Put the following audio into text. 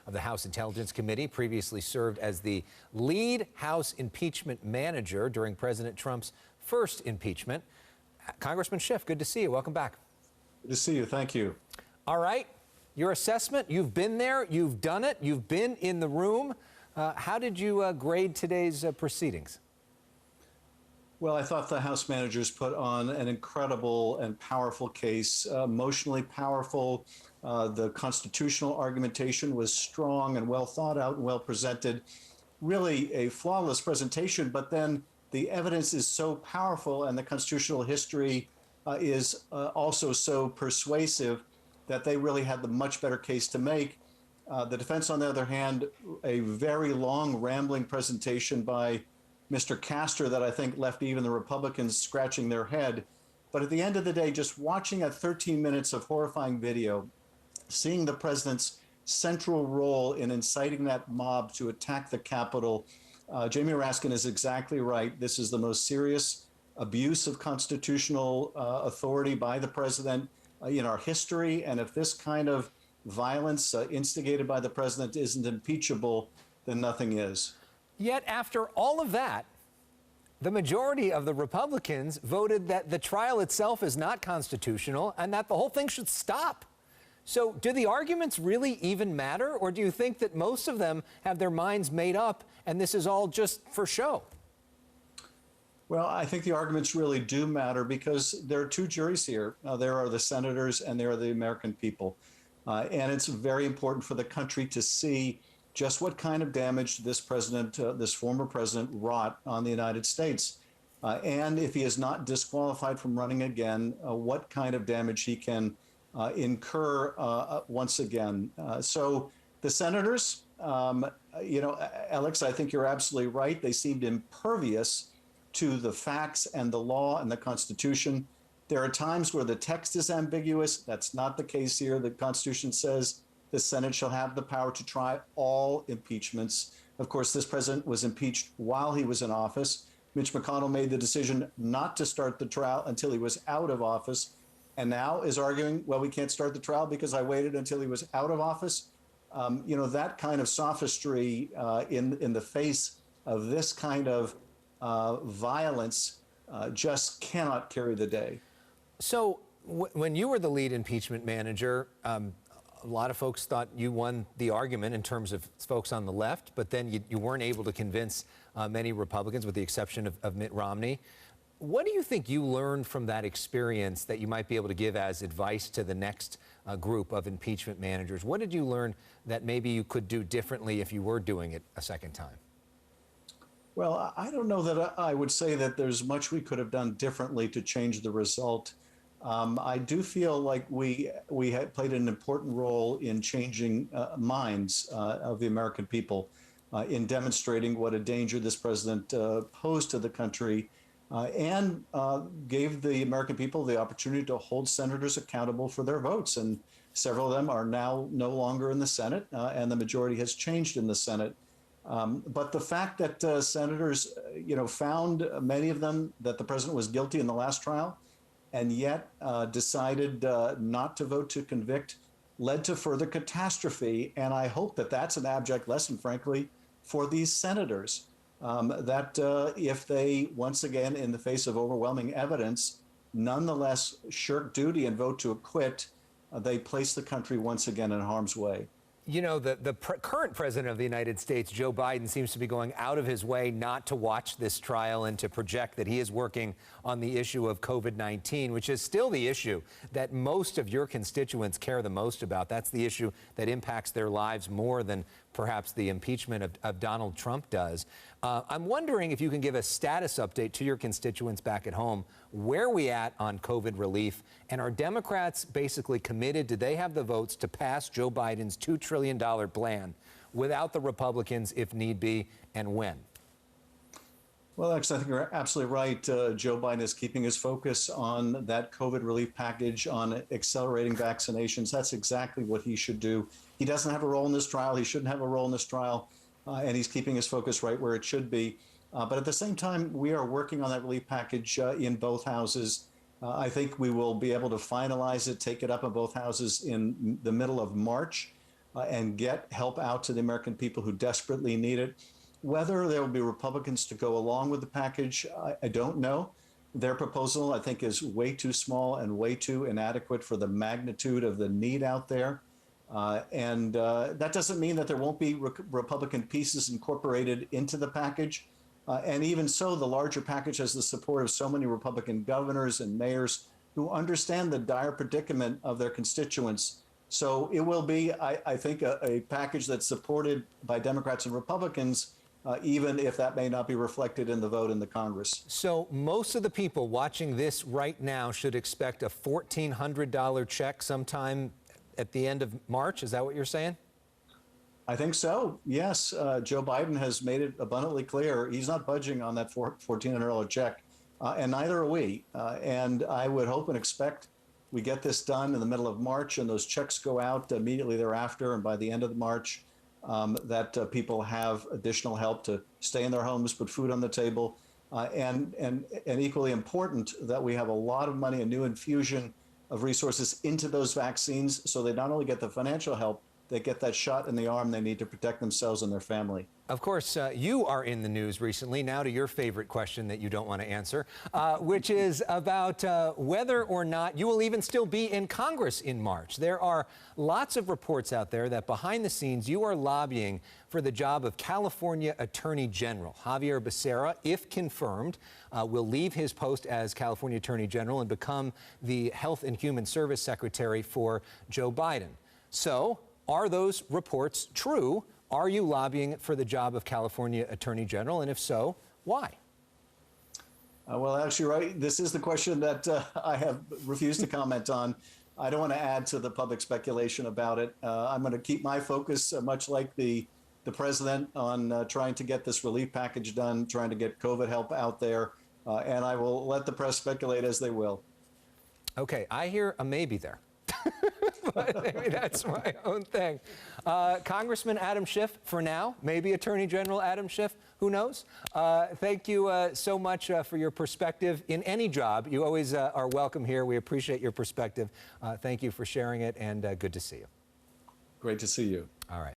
of the House Intelligence Committee, previously served as the lead House Impeachment Manager during President Trump's first impeachment. Congressman Schiff, good to see you. Welcome back. Good to see you. Thank you. All right. Your assessment, you've been there, you've done it, you've been in the room. How did you grade today's proceedings? Well, I thought the House managers put on an incredible and powerful case, emotionally powerful. The constitutional argumentation was strong and well thought out and well presented. Really a flawless presentation, but then the evidence is so powerful and the constitutional history is also so persuasive that they really had the much better case to make. The defense, on the other hand, a very long, rambling presentation by Mr. Castor that I think left even the Republicans scratching their head. But at the end of the day, just watching a 13 minutes of horrifying video, seeing the president's central role in inciting that mob to attack the Capitol, Jamie Raskin is exactly right. This is the most serious abuse of constitutional authority by the president in our history. And if this kind of violence instigated by the president isn't impeachable, then nothing is. Yet after all of that, the majority of the Republicans voted that the trial itself is not constitutional and that the whole thing should stop. So do the arguments really even matter, or do you think that most of them have their minds made up and this is all just for show? Well, I think the arguments really do matter because there are two juries here. There are the senators and there are the American people. And it's very important for the country to see just what kind of damage this president, this former president, wrought on the United States. And if he is not disqualified from running again, what kind of damage he can incur once again. So the senators, Elex, I think you're absolutely right. They seemed impervious to the facts and the law and the Constitution. There are times where the text is ambiguous. That's not the case here. The Constitution says the Senate shall have the power to try all impeachments. Of course, this president was impeached while he was in office. Mitch McConnell made the decision not to start the trial until he was out of office, and now is arguing, well, we can't start the trial because I waited until he was out of office. That kind of sophistry in the face of this kind of violence just cannot carry the day. So when you were the lead impeachment manager, a lot of folks thought you won the argument in terms of folks on the left, but then you weren't able to convince many Republicans, with the exception of Mitt Romney. What do you think you learned from that experience that you might be able to give as advice to the next group of impeachment managers? What did you learn that maybe you could do differently if you were doing it a second time? Well, I don't know that I would say that there's much we could have done differently to change the result. I do feel like we had played an important role in changing minds of the American people, in demonstrating what a danger this president posed to the country, and gave the American people the opportunity to hold senators accountable for their votes. And several of them are now no longer in the Senate, and the majority has changed in the Senate. But the fact that senators, found, many of them, that the president was guilty in the last trial, and yet decided not to vote to convict, led to further catastrophe. And I hope that that's an abject lesson, frankly, for these senators, that if they, once again, in the face of overwhelming evidence, nonetheless shirk duty and vote to acquit, they place the country once again in harm's way. You know, the current president of the United States, Joe Biden, seems to be going out of his way not to watch this trial and to project that he is working on the issue of COVID-19, which is still the issue that most of your constituents care the most about. That's the issue that impacts their lives more than perhaps the impeachment of Donald Trump does. I'm wondering if you can give a status update to your constituents back at home. Where are we at on COVID relief? And are Democrats basically committed? Do they have the votes to pass Joe Biden's $2 trillion plan without the Republicans if need be, and when? Well, actually, I think you're absolutely right. Joe Biden is keeping his focus on that COVID relief package, on accelerating vaccinations. That's exactly what he should do. He doesn't have a role in this trial. He shouldn't have a role in this trial. And he's keeping his focus right where it should be. But at the same time, we are working on that relief package in both houses. I think we will be able to finalize it, take it up in both houses in the middle of March. and get help out to the American people who desperately need it. Whether there will be Republicans to go along with the package, I don't know. Their proposal, I think, is way too small and way too inadequate for the magnitude of the need out there. And that doesn't mean that there won't be Republican pieces incorporated into the package. And even so, the larger package has the support of so many Republican governors and mayors who understand the dire predicament of their constituents. So it will be, I think, a package that's supported by Democrats and Republicans, even if that may not be reflected in the vote in the Congress. So most of the people watching this right now should expect a $1,400 check sometime at the end of March. Is that what you're saying? I think so. Yes. Joe Biden has made it abundantly clear he's not budging on that $1,400 check, and neither are we. And I would hope and expect we get this done in the middle of March, and those checks go out immediately thereafter. And by the end of March, that people have additional help to stay in their homes, put food on the table, and equally important that we have a lot of money, a new infusion of resources into those vaccines, so they not only get the financial help, they get that shot in the arm they need to protect themselves and their family. Of course, you are in the news recently. Now to your favorite question that you don't want to answer, which is about whether or not you will even still be in Congress in March. There are lots of reports out there that behind the scenes you are lobbying for the job of California Attorney General. Javier Becerra, if confirmed, will leave his post as California Attorney General and become the Health and Human Service Secretary for Joe Biden. So, are those reports true? Are you lobbying for the job of California Attorney General? And if so, why? Well, actually, right. This is the question that I have refused to comment on. I don't want to add to the public speculation about it. I'm going to keep my focus, much like the president, on trying to get this relief package done, trying to get COVID help out there. And I will let the press speculate as they will. Okay, I hear a maybe there. But maybe that's my own thing. Congressman Adam Schiff, for now, maybe Attorney General Adam Schiff, who knows? Thank you so much for your perspective in any job. You always are welcome here. We appreciate your perspective. Thank you for sharing it, and good to see you. Great to see you. All right.